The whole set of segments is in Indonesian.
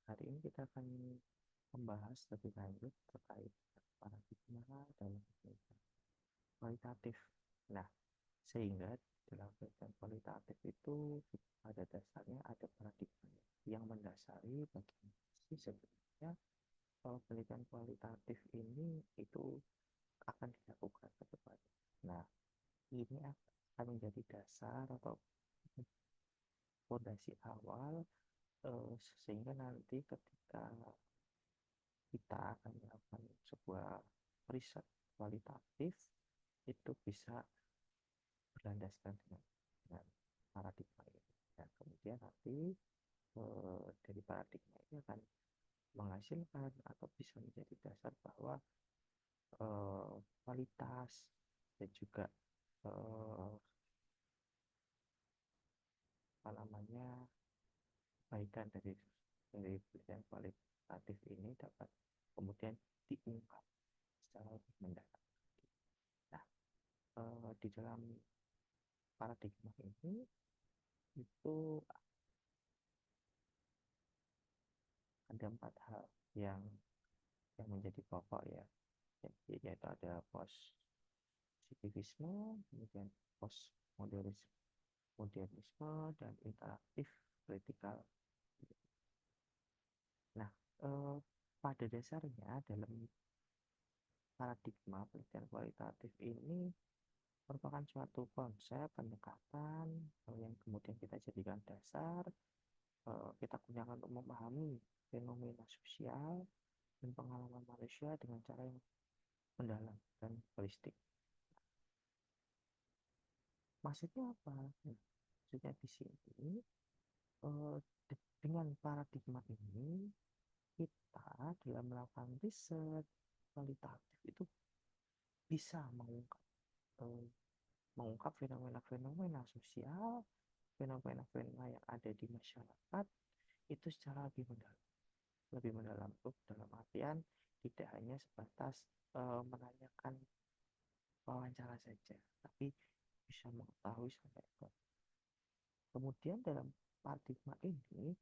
Hari ini kita akan membahas lebih lanjut terkait paradigma dalam penelitian kualitatif. Nah, sehingga dalam penelitian kualitatif itu pada dasarnya ada paradigma yang mendasari bagaimana sih sebenarnya penelitian kualitatif ini itu akan dilakukan ke depan. Nah, ini akan menjadi dasar atau fondasi awal sehingga nanti ketika kita akan melakukan sebuah riset kualitatif itu bisa berlandaskan dengan paradigma ini. Dan kemudian nanti dari paradigma ini akan menghasilkan atau bisa menjadi dasar bahwa eh, kualitas dan juga eh, apa namanya kebaikan dari penelitian kualitatif ini dapat kemudian diungkap secara lebih mendalam. Nah, di dalam paradigma ini itu ada 4 hal yang menjadi pokok ya, yaitu ada positivisme, kemudian postmodernisme, modernisme, dan interaktif kritikal. Nah, pada dasarnya dalam paradigma penelitian kualitatif ini merupakan suatu konsep pendekatan yang kemudian kita jadikan dasar kita gunakan untuk memahami fenomena sosial dan pengalaman manusia dengan cara yang mendalam dan holistik. Maksudnya apa? Nah, maksudnya di sini eh, dengan paradigma ini kita dalam melakukan riset kualitatif itu bisa eh, mengungkap fenomena-fenomena sosial, fenomena-fenomena yang ada di masyarakat itu secara lebih mendalam tuh dalam artian tidak hanya sebatas menanyakan wawancara saja, tapi bisa mengetahui sampai ke. Kemudian dalam paradigma ini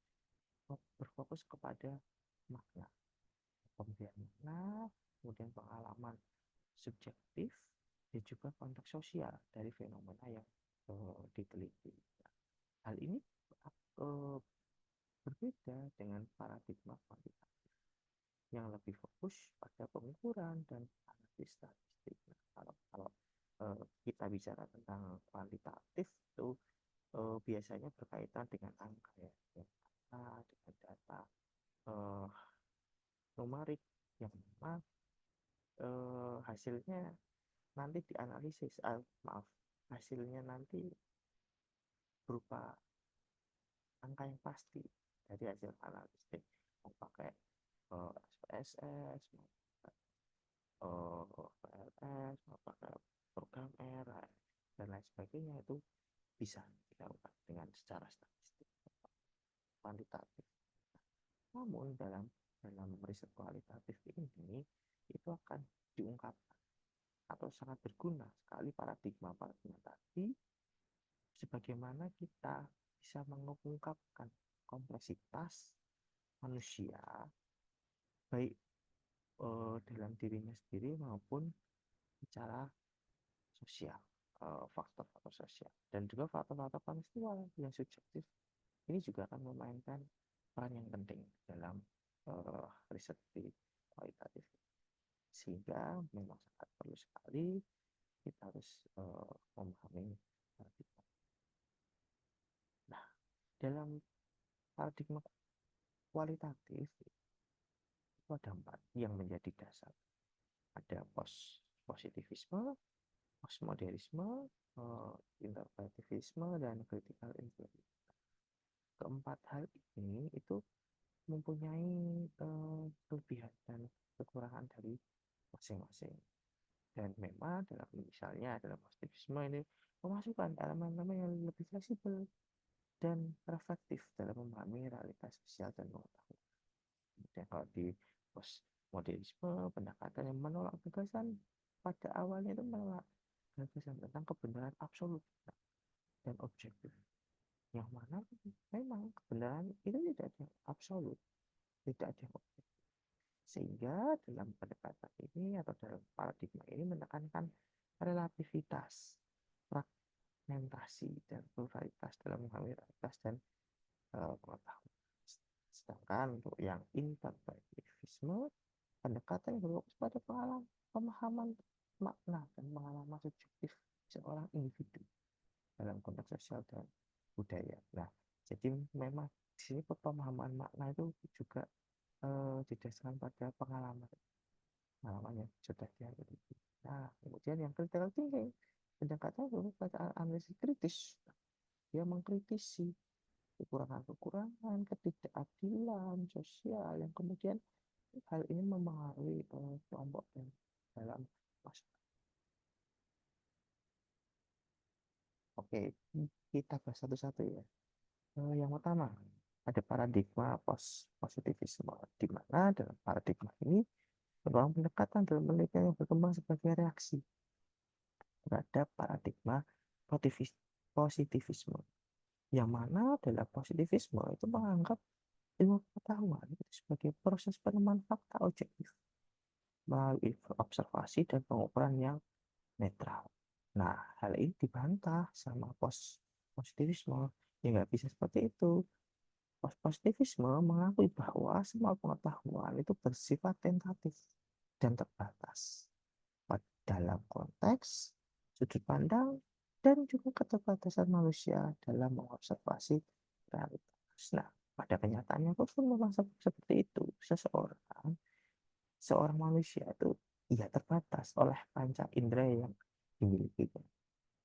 berfokus kepada makna, pemberian makna, kemudian pengalaman subjektif, dan juga konteks sosial dari fenomena yang diteliti. Nah, hal ini uh, berbeda dengan paradigma kuantitatif yang lebih fokus pada pengukuran dan analisis statistik. Nah, kalau kita bicara tentang kualitatif itu biasanya berkaitan dengan angka ya, dengan data uh, numerik yang memang hasilnya nanti dianalisis, maaf, hasilnya nanti berupa angka yang pasti dari hasil analitik, mau pakai SPSS, mau PLS, mau pakai program R dan lain sebagainya itu bisa dilakukan dengan secara statistik kuantitatif. Namun dalam riset kualitatif ini itu akan diungkapkan atau sangat berguna sekali paradigma tadi sebagaimana kita bisa mengungkapkan kompleksitas manusia baik dalam dirinya sendiri maupun secara sosial, faktor-faktor sosial dan juga faktor-faktor kontekstual yang subjektif ini juga akan memainkan peran yang penting dalam riset di kualitatif, sehingga memang sangat perlu sekali kita harus memahami paradigma. Nah, dalam paradigma kualitatif itu ada 4 yang menjadi dasar. Ada positivisme, postmodernisme, interpretivisme, dan critical influence. Keempat hal ini itu mempunyai kelebihan dan kekurangan dari masing-masing. Dan memang dalam misalnya dalam positivisme ini memasukkan elemen-elemen yang lebih fleksibel dan reflektif dalam memahami realitas sosial dan pengetahuan. Kemudian kalau di postmodernisme, pendekatan yang menolak gagasan pada awalnya itu menolak gagasan tentang kebenaran absolut dan objektif. Yang mana memang kebenaran itu tidak ada yang absolut, tidak ada yang objektif. Sehingga dalam pendekatan ini atau dalam paradigma ini menekankan relativitas, fragmentasi, dan pluralitas dalam memahami realitas dan pengetahuan. Sedangkan untuk yang integrativisme, pendekatan yang berfokus pada pemahaman makna dan pengalaman subjektif seorang individu dalam konteks sosial dan budaya. Nah, jadi memang di sini pemahaman makna itu juga didasarkan pada pengalaman yang sudah dialami. Nah, kemudian yang critical thinking, pendekatan berfokus pada analisis kritis. Dia mengkritisi kekurangan-kekurangan, ketidakadilan sosial yang kemudian hal ini mempengaruhi kelompok dan dalam masyarakat. Oke, kita bahas satu-satu ya. Yang pertama, ada paradigma positivisme, di mana dalam paradigma ini merupakan pendekatan dalam penelitian yang berkembang sebagai reaksi terhadap paradigma positivisme. Yang mana dalam positivisme itu menganggap ilmu pengetahuan itu sebagai proses penemuan fakta objektif melalui observasi dan pengukuran yang netral. Nah, hal ini dibantah sama positivisme. Ya nggak bisa seperti itu. Positivisme mengakui bahwa semua pengetahuan itu bersifat tentatif dan terbatas dalam konteks, sudut pandang, dan juga keterbatasan manusia dalam mengobservasi realitas. Nah, pada kenyataannya pun memang seperti itu. Seorang manusia itu ia terbatas oleh panca indera yang dimilikinya,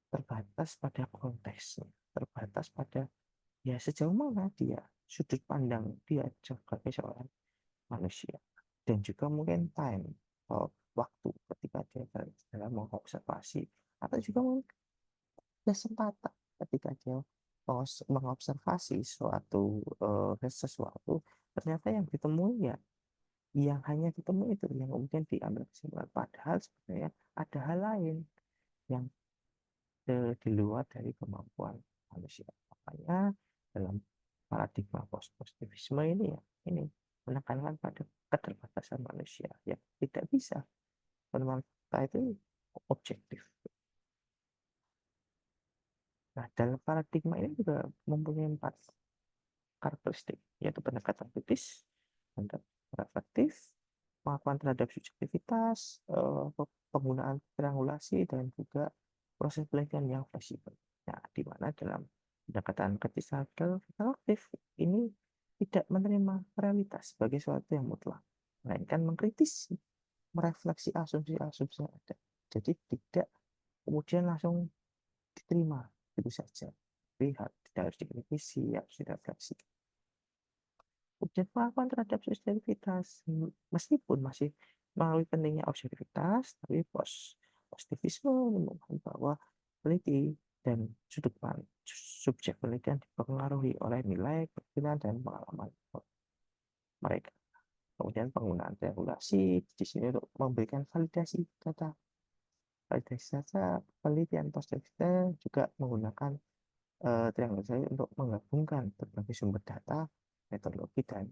terbatas pada konteksnya, terbatas pada ya sejauh mana dia sudut pandang dia sebagai seorang manusia, dan juga mungkin time atau waktu ketika dia dalam mengobservasi, atau juga mungkin kesempatan ketika dia mengobservasi sesuatu, ternyata yang ditemui ya yang hanya ditemui itu yang kemudian diambil kesimpulan, padahal sebenarnya ada hal lain yang di luar dari kemampuan manusia. Makanya dalam paradigma positivisme ini ya ini menekankan pada keterbatasan manusia yang tidak bisa bermanfaat itu objektif. Nah, dalam paradigma ini juga mempunyai 4 karakteristik, yaitu pendekatan kritis, reflektif, pengakuan terhadap subjektivitas, penggunaan triangulasi, dan juga proses penelitian yang fleksibel. Nah, di mana dalam pendekatan kritis reflektif ini tidak menerima realitas sebagai sesuatu yang mutlak, melainkan mengkritisi, merefleksi asumsi-asumsi yang ada. Jadi tidak kemudian langsung diterima itu saja. Lihat, tidak harus dikritisi, harus direfleksi. Kemudian pengakuan terhadap subjektivitas, meskipun masih melalui pentingnya objektivitas, tapi positivisme menemukan bahwa peneliti dan sudut pandang subjek penelitian dipengaruhi oleh nilai, keyakinan, dan pengalaman mereka. Kemudian penggunaan regulasi di sini untuk memberikan validasi data. Validasi data penelitian positif juga menggunakan triangulasi untuk menggabungkan berbagai sumber data, metodologi, dan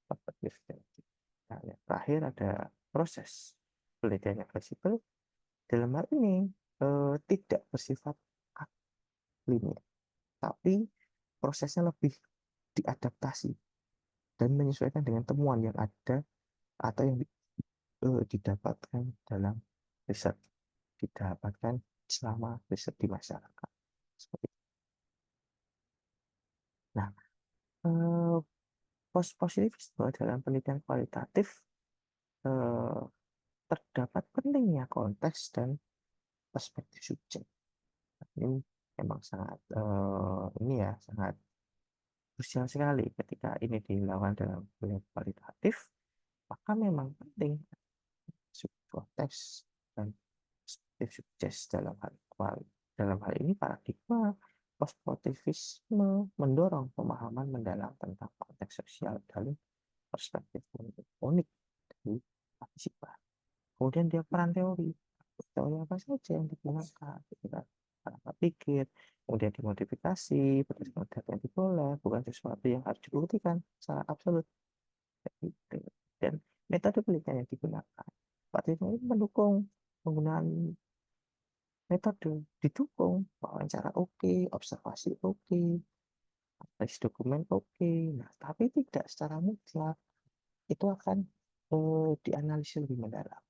perspektif. Nah, yang terakhir ada proses penelitian yang fleksibel. Dalam hal ini tidak bersifat linear, tapi prosesnya lebih diadaptasi dan menyesuaikan dengan temuan yang ada atau yang didapatkan dalam riset, didapatkan selama riset di masyarakat. Seperti itu. Nah, positivisme dalam penelitian kualitatif eh, terdapat pentingnya konteks dan perspektif subjek. Ini memang sangat ini ya sangat krusial sekali ketika ini dilakukan dalam penelitian kualitatif, maka memang penting konteks dan perspektif subjek dalam hal ini paradigma Postpositivisme mendorong pemahaman mendalam tentang konteks sosial dalam perspektif unik dari partisipan. Kemudian dia peran teori. Teori apa saja yang digunakan? Kita cara pikir, kemudian dimodifikasi, berdasarkan data yang diperoleh, bukan sesuatu yang harus dibuktikan secara absolut. Gitu. Dan metode penelitian yang digunakan. Waktu itu mendukung penggunaan metode, didukung wawancara oke, observasi oke, analisis dokumen oke. Nah, tapi tidak secara mutlak. Itu akan dianalisis lebih mendalam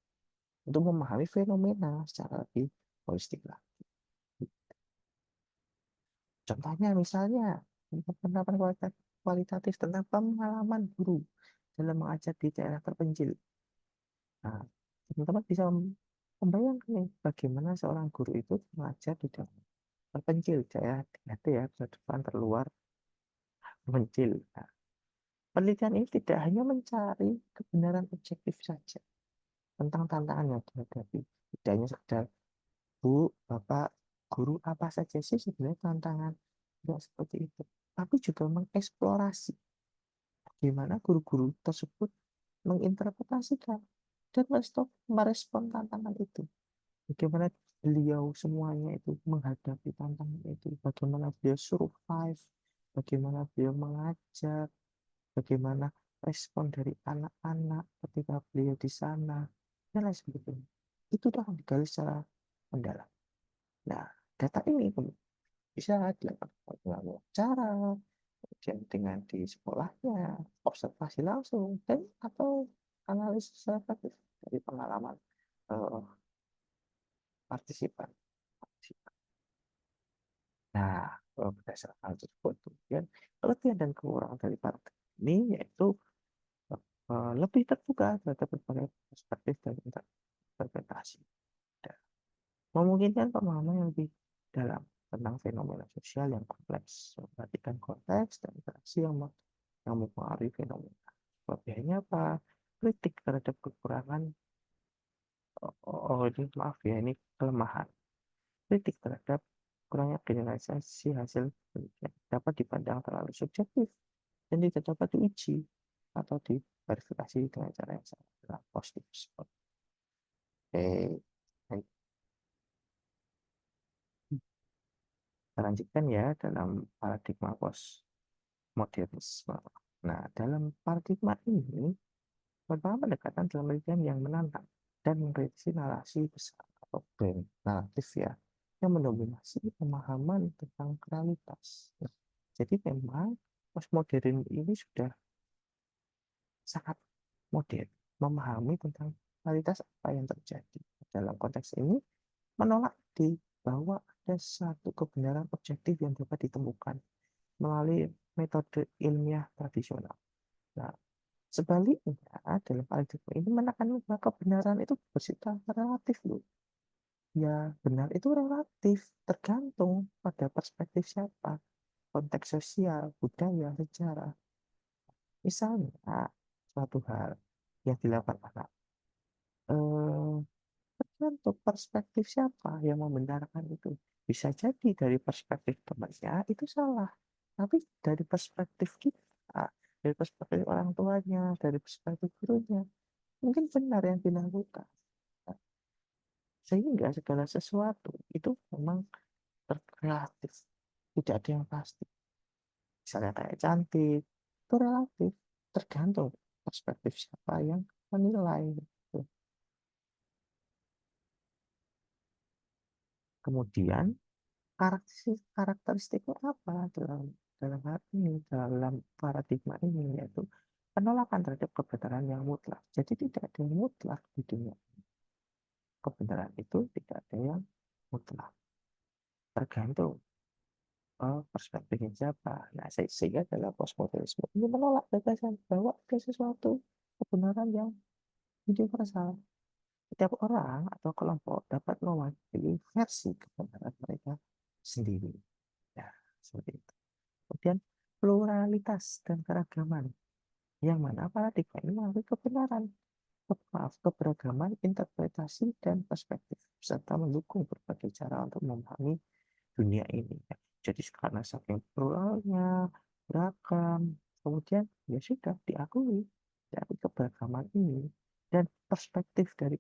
untuk memahami fenomena secara lebih holistik lah. Contohnya misalnya penerapan kualitatif tentang pengalaman guru dalam mengajar di daerah terpencil. Nah, teman-teman bisa membayangkan nih, bagaimana seorang guru itu mengajar di daerah terpencil, daerah ya, depan terluar terpencil. Nah, penelitian ini tidak hanya mencari kebenaran objektif saja tentang tantangan yang dihadapi, tidak hanya sekedar Bu, Bapak, guru apa saja sih sebenarnya tantangan, tidak seperti itu, tapi juga mengeksplorasi bagaimana guru-guru tersebut menginterpretasikan dan merespon tantangan itu. Bagaimana beliau semuanya itu menghadapi tantangan itu, bagaimana beliau survive, bagaimana beliau mengajar, bagaimana respon dari anak-anak ketika beliau di sana, dan lain sebagainya. Itu dah digali secara mendalam. Nah, data ini bisa dilakukan melalui wawancara, kemudian dengan di sekolahnya, observasi langsung, dan atau analisis secara dari pengalaman eh, partisipan. Nah, berdasarkan hal tersebut, kemudian kelebihan dan kekurangan dari partai ini yaitu lebih terbuka terhadap berbagai perspektif dan interpretasi. Dan memungkinkan pemahaman yang lebih dalam tentang fenomena sosial yang kompleks, memperhatikan konteks dan interaksi yang mempengaruhi fenomena. Kelebihannya apa? Kritik terhadap kekurangan, ini maaf ya, ini kelemahan. Kritik terhadap kurangnya generalisasi hasil penelitian dapat dipandang terlalu subjektif dan tidak dapat diuji atau diverifikasi dengan cara yang sama dalam positif. Oke, kita lanjutkan ya dalam paradigma postmodernisme. Nah, dalam paradigma ini, merupakan pendekatan dalam penelitian yang menantang dan mengkritisi narasi besar atau brand naratif ya, yang mendominasi pemahaman tentang realitas. Nah, jadi memang postmodern ini sudah sangat modern, memahami tentang realitas apa yang terjadi. Dalam konteks ini, menolak di bahwa ada satu kebenaran objektif yang dapat ditemukan melalui metode ilmiah tradisional. Nah, sebaliknya, dalam paradigma ini menekankan bahwa kebenaran itu bersifat relatif loh. Ya, benar itu relatif, tergantung pada perspektif siapa, konteks sosial, budaya, sejarah. Misalnya, suatu hal yang dilakukan anak, eh, tergantung perspektif siapa yang membenarkan itu. Bisa jadi dari perspektif temannya itu salah, tapi dari perspektif kita, dari perspektif orang tuanya, dari perspektif gurunya, mungkin benar yang dilakukan. Sehingga segala sesuatu itu memang relatif, tidak ada yang pasti. Misalnya kayak cantik, itu relatif, tergantung perspektif siapa yang menilai. Gitu. Kemudian karakteristiknya apa dalam dalam hal ini, dalam paradigma ini, yaitu penolakan terhadap kebenaran yang mutlak. Jadi tidak ada yang mutlak di dunia. Kebenaran itu tidak ada yang mutlak, tergantung perspektifnya siapa. Nah, sehingga dalam postmodernisme ini menolak gagasan bahwa ada sesuatu kebenaran yang universal. Setiap orang atau kelompok dapat mewakili versi kebenaran mereka sendiri. Ya, seperti itu. Kemudian pluralitas dan keragaman, yang mana paradigma ini mengakui kebenaran, keberagaman interpretasi dan perspektif, serta mendukung berbagai cara untuk memahami dunia ini. Jadi karena saking pluralnya, beragam, kemudian ya sudah diakui keberagaman ini dan perspektif dari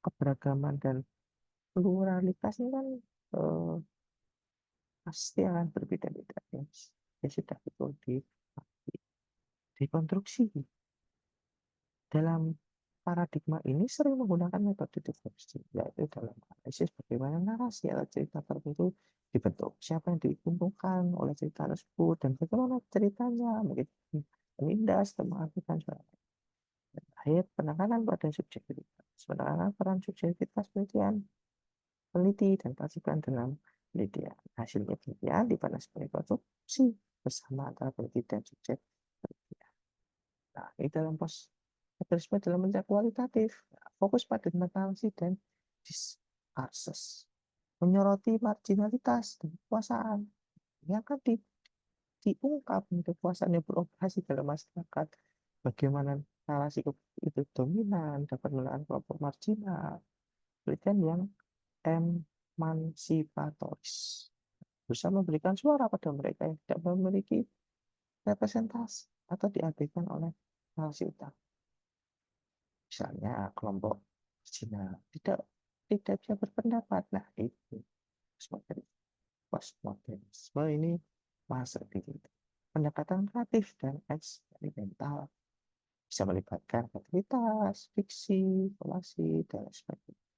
keberagaman dan pluralitas ini kan eh, pasti akan berbeda-beda ya. Ya sudah itu dikonstruksi dalam paradigma ini sering menggunakan metode diversi, yaitu dalam analisis bagaimana narasi atau cerita tertentu dibentuk, siapa yang diuntungkan oleh cerita tersebut, dan bagaimana ceritanya mungkin menindas dan mengartikan suara. Terakhir, penekanan pada subjektivitas. Penekanan peran subjektivitas penelitian, peneliti dan partisipan dalam penelitian. Hasilnya penelitian dipandang sebagai konstruksi bersama antara peneliti dan subjek penelitian. Nah, ini dalam positivisme dalam mencari kualitatif, fokus pada narasi dan diskursus, menyoroti marginalitas dan kekuasaan yang akan diungkap untuk kekuasaan yang beroperasi dalam masyarakat. Bagaimana narasi itu dominan dapat menekan kelompok marginal, penelitian yang emansipatoris, bisa memberikan suara pada mereka yang tidak memiliki representasi atau diabaikan oleh narasi utama. Misalnya kelompok Cina tidak bisa berpendapat. Nah, itu postmodernisme ini masuk di situ. Pendekatan kreatif dan eksperimental bisa melibatkan kreativitas, fiksi, kolasi, dan sebagainya.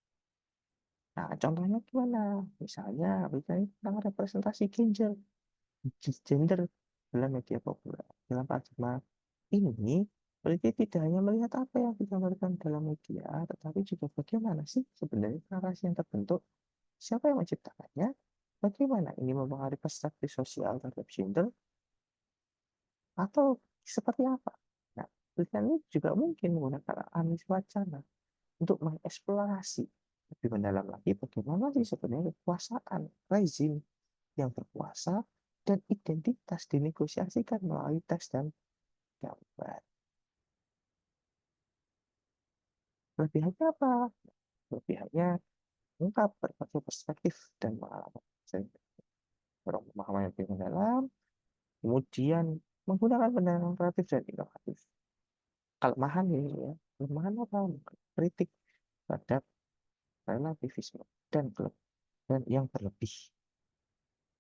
Nah, contohnya gimana? Misalnya tentang representasi gender dalam media populer. Dalam paradigma ini, peneliti tidak hanya melihat apa yang digambarkan dalam media, tetapi juga bagaimana sih sebenarnya narasi yang terbentuk, siapa yang menciptakannya, bagaimana ini mempengaruhi perspektif sosial terhadap gender, atau seperti apa. Nah, penelitian ini juga mungkin menggunakan analisis wacana untuk mengeksplorasi lebih mendalam lagi bagaimana sih sebenarnya kekuasaan rezim yang berkuasa dan identitas dinegosiasikan melalui teks dan gambar. Kelebihannya apa? Kelebihannya mengungkap berbagai perspektif dan pengalaman. Orang pemahaman yang lebih mendalam, kemudian menggunakan pendekatan kreatif dan inovatif. Kelemahan ini ya, kelemahan apa? Kritik terhadap relativisme dan yang berlebih.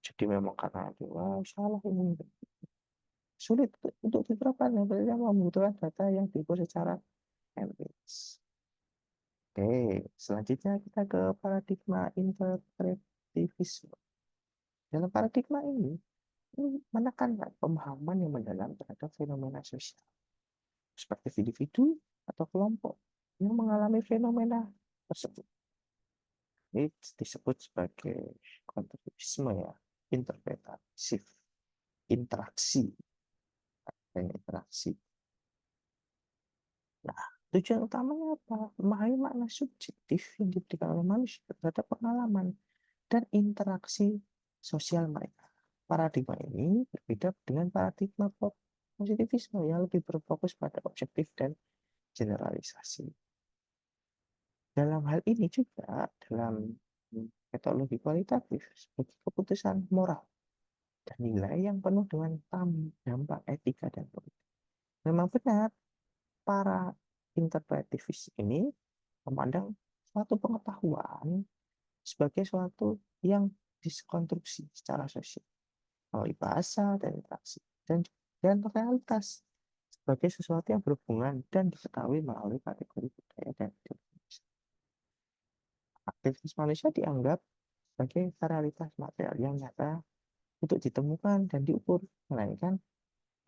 Jadi memang karena itu, wah salah ini sulit untuk diterapkan yang berarti membutuhkan data yang diukur secara empiris. Oke, selanjutnya kita ke paradigma interpretivisme. Dalam paradigma ini menekankan pemahaman yang mendalam terhadap fenomena sosial, seperti individu atau kelompok yang mengalami fenomena tersebut. Ini disebut sebagai konstruktivisme ya, interpretatif, interaksi, dan interaksi. Nah, tujuan utamanya apa? Memahami makna subjektif yang diberikan oleh manusia terhadap pengalaman dan interaksi sosial mereka. Paradigma ini berbeda dengan paradigma positivisme yang lebih berfokus pada objektif dan generalisasi. Dalam hal ini juga, dalam metodologi kualitatif, sebagai keputusan moral dan nilai yang penuh dengan dampak etika dan politik. Memang benar, para interpretivis ini memandang suatu pengetahuan sebagai suatu yang diskonstruksi secara sosial melalui bahasa dan interaksi dan realitas sebagai sesuatu yang berhubungan dan diketahui melalui kategori budaya dan definisi. Aktivitas manusia dianggap sebagai realitas material yang nyata untuk ditemukan dan diukur, melainkan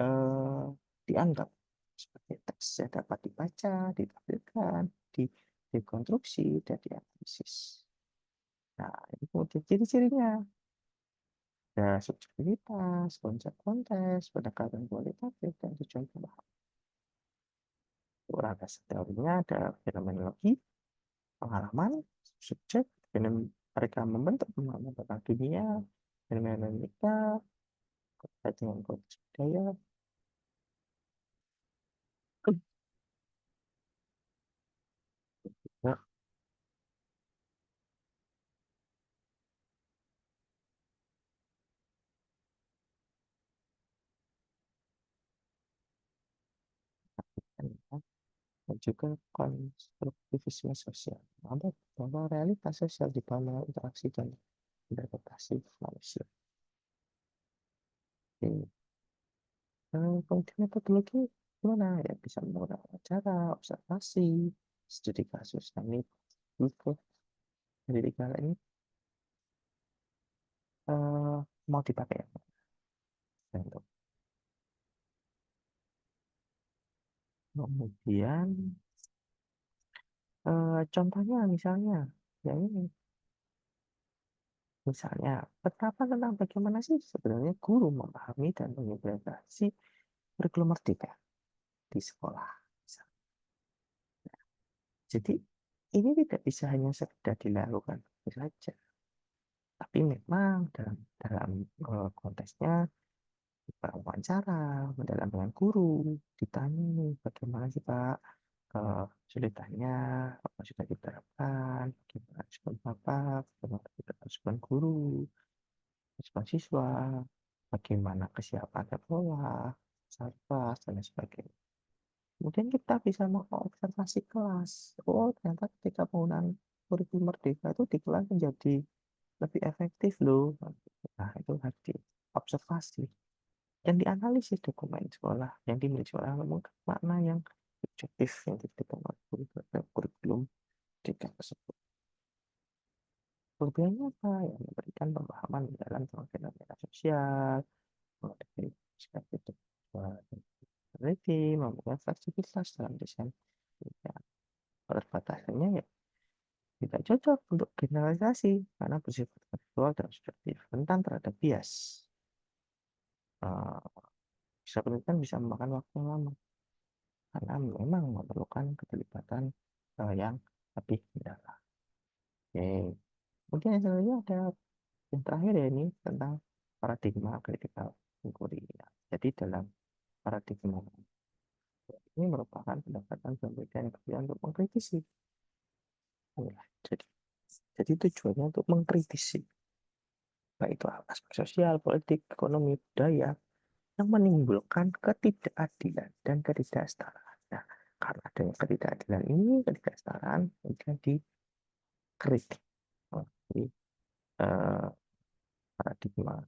eh, dianggap sebagai teks yang dapat dibaca, ditampilkan, dikonstruksi, dan dianalisis. Nah, ini kemudian ciri-cirinya. Ada subjektivitas, konsep konteks, pendekatan kualitatif, dan tujuan pemahaman. Orang teorinya ada fenomenologi, pengalaman, subjek, mereka membentuk pemahaman tentang dunia, fenomenologika, terkait dengan konteks budaya. Nah, dan juga konstruktivisme sosial, bahwa realitas sosial di bawah interaksi dan interpretasi manusia. Oke. Fungsi metodologi gimana ya, bisa menggunakan cara observasi, studi kasus, dan itu dari tiga hal ini mau dipakai ya untuk kemudian contohnya misalnya ya ini misalnya penerapan tentang bagaimana sih sebenarnya guru memahami dan mengimplementasi kurikulum merdeka di sekolah. Jadi ini tidak bisa hanya sekedar dilakukan saja, tapi memang dalam konteksnya wawancara, mendalam dengan guru, ditanya nih bagaimana sih Pak kesulitannya, apa sudah diterapkan, bagaimana respon Bapak, bagaimana respon guru, respon siswa, bagaimana kesiapan sekolah, sarpas, dan lain sebagainya. Kemudian kita bisa mengobservasi kelas. Oh, ternyata ketika penggunaan kurikulum merdeka itu di kelas menjadi lebih efektif loh. Nah, itu harus diobservasi dan dianalisis dokumen sekolah yang dimiliki sekolah mengungkap makna yang objektif yang diberikan oleh kurikulum merdeka tersebut. Kelebihannya apa? Ya, memberikan pemahaman dalam fenomena sosial, mengenai perspektif peneliti, membuat fleksibilitas dalam desain. Ya, keterbatasannya ya tidak cocok untuk generalisasi karena bersifat faktual dan subjektif, rentan terhadap bias. Bisa penelitian bisa memakan waktu yang lama karena memang memerlukan keterlibatan yang lebih mendalam. Oke. Kemudian yang selanjutnya ada yang terakhir ya ini tentang paradigma critical inquiry. Jadi dalam paradigma ini merupakan pendekatan penelitian yang bertujuan untuk mengkritisi. Ya, jadi tujuannya untuk mengkritisi baik itu aspek sosial, politik, ekonomi, budaya yang menimbulkan ketidakadilan dan ketidaksetaraan. Nah, karena adanya ketidakadilan ini, ketidaksetaraan, kemudian dikritik. Jadi, paradigma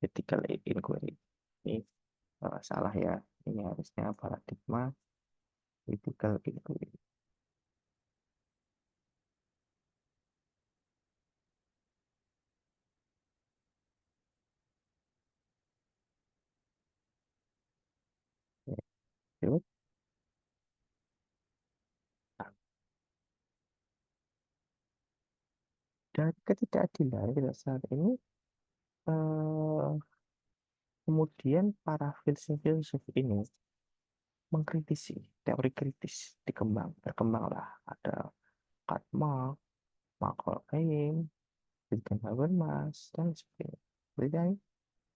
critical inquiry ini salah ya. Ini harusnya paradigma critical inquiry. Ya, dan ketidakadilan kita saat ini eh, kemudian para filsuf-filsuf ini mengkritisi teori kritis berkembanglah ada Karl Marx, Malcolm X, Wilhelm Habermas, dan sebagainya. Penelitian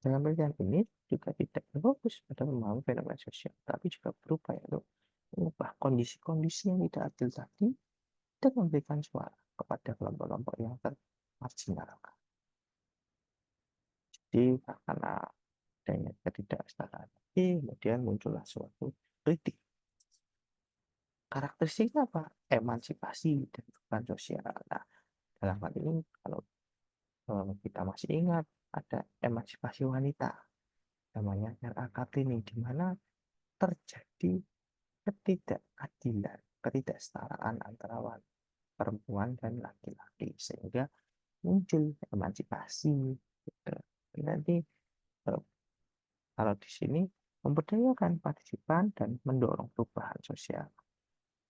dalam penelitian ini juga tidak berfokus pada memahami fenomena sosial, tapi juga berupaya untuk mengubah kondisi-kondisi yang tidak adil tadi dan memberikan suara kepada kelompok-kelompok yang termarginalkan. Jadi karena adanya ketidaksetaraan, kemudian muncullah suatu kritik. Karakteristiknya apa? Emansipasi dan perubahan sosial. Nah, dalam hal ini kalau kita masih ingat ada emansipasi wanita namanya RAKT ini di mana terjadi ketidakadilan, ketidaksetaraan antara perempuan dan laki-laki sehingga muncul emansipasi. Gitu. Nanti eh, kalau di sini memberdayakan partisipan dan mendorong perubahan sosial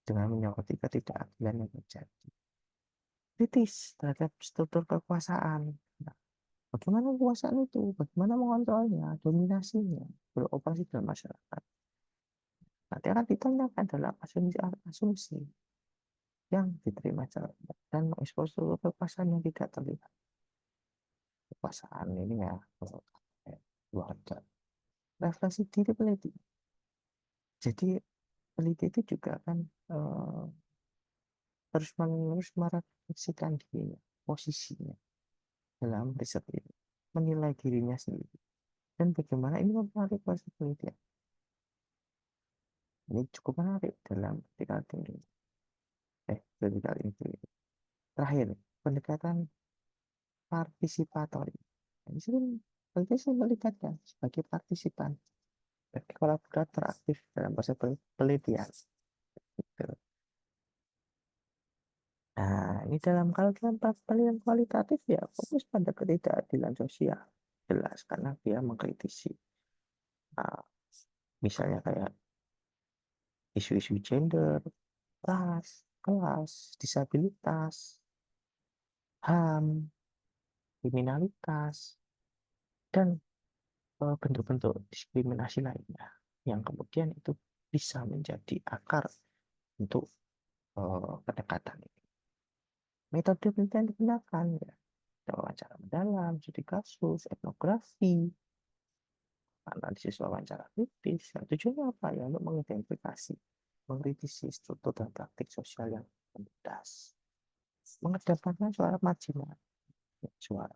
dengan menyoroti ketidakadilan yang terjadi. Kritis terhadap struktur kekuasaan. Nah, bagaimana kekuasaan itu? Bagaimana mengontrolnya, dominasinya, beroperasi dalam masyarakat? Nanti akan ditanyakan dalam asumsi yang diterima masyarakat dan mengekspos kekuasaan yang tidak terlihat. Kekuasaan ini ya, keluarga. Refleksi diri peneliti. Jadi peneliti itu juga akan terus-menerus merefleksikan dirinya, posisinya dalam riset ini, menilai dirinya sendiri, dan bagaimana ini mempengaruhi proses penelitian. Ini cukup menarik dalam critical thinking. Critical thinking. Terakhir, pendekatan partisipatori. Ini sering penelitian melibatkan sebagai partisipan, sebagai kolaborator aktif dalam proses penelitian. Gitu. Nah, ini kalau dalam penelitian kualitatif ya fokus pada ketidakadilan sosial. Jelas, karena dia mengkritisi. Nah, misalnya kayak isu-isu gender, ras, kelas, disabilitas, HAM, kriminalitas, dan bentuk-bentuk diskriminasi lainnya yang kemudian itu bisa menjadi akar untuk pendekatan ini. Metode penelitian digunakan ya, wawancara mendalam, studi kasus, etnografi, analisis wawancara kritis. Nah, tujuannya apa ya? Untuk mengidentifikasi, mengkritisi struktur dan praktik sosial yang menindas, mengedepankan suara marginal, suara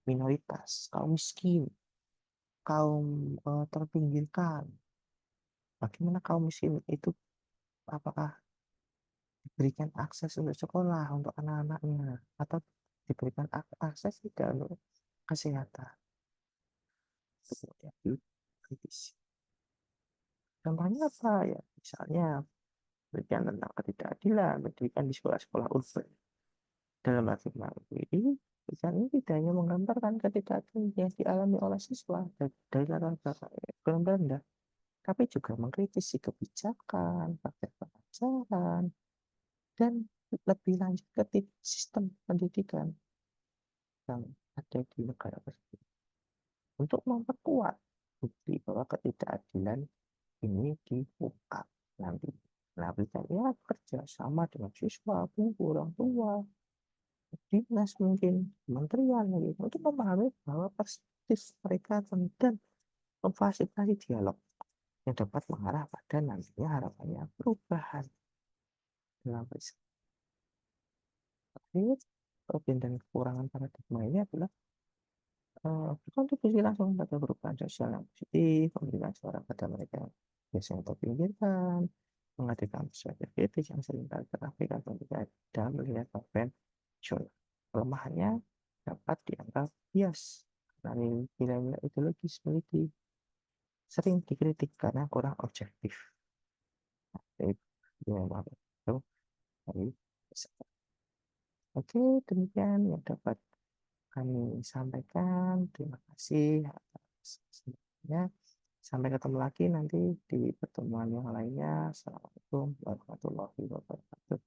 minoritas, kaum miskin, kaum terpinggirkan. Bagaimana kaum miskin itu, apakah diberikan akses untuk sekolah untuk anak-anaknya atau diberikan akses tidak untuk kesehatan. Kemudian kritis. Contohnya apa ya? Misalnya penelitian tentang ketidakadilan, pendidikan di sekolah-sekolah urban. Dalam artikel ini, penelitian ini tidak hanya menggambarkan ketidakadilan yang dialami oleh siswa dari latar belakang ekonomi rendah, tapi juga mengkritisi kebijakan, praktek pengajaran, dan lebih lanjut ke sistem pendidikan yang ada di negara tersebut untuk memperkuat bukti bahwa ketidakadilan ini dibuka nanti. Nah, ya kerja sama dengan siswa, guru, orang tua, dinas mungkin, kementerian gitu, untuk memahami bahwa perspektif mereka dan memfasilitasi dialog yang dapat mengarah pada nantinya harapannya perubahan dalam riset. Kelebihan dan kekurangan paradigma ini adalah berkontribusi langsung pada perubahan sosial yang positif, memberikan suara pada mereka yang biasanya terpinggirkan, menghadirkan perspektif kritis yang seringkali terabaikan ketika dalam melihat konvensional. Kelemahannya dapat dianggap bias karena nilai-nilai ideologis memiliki sering dikritik karena kurang objektif. Jadi, ya, maaf. Oke, demikian yang dapat kami sampaikan. Terima kasih atas semuanya. Sampai ketemu lagi nanti di pertemuan yang lainnya. Assalamualaikum warahmatullahi wabarakatuh.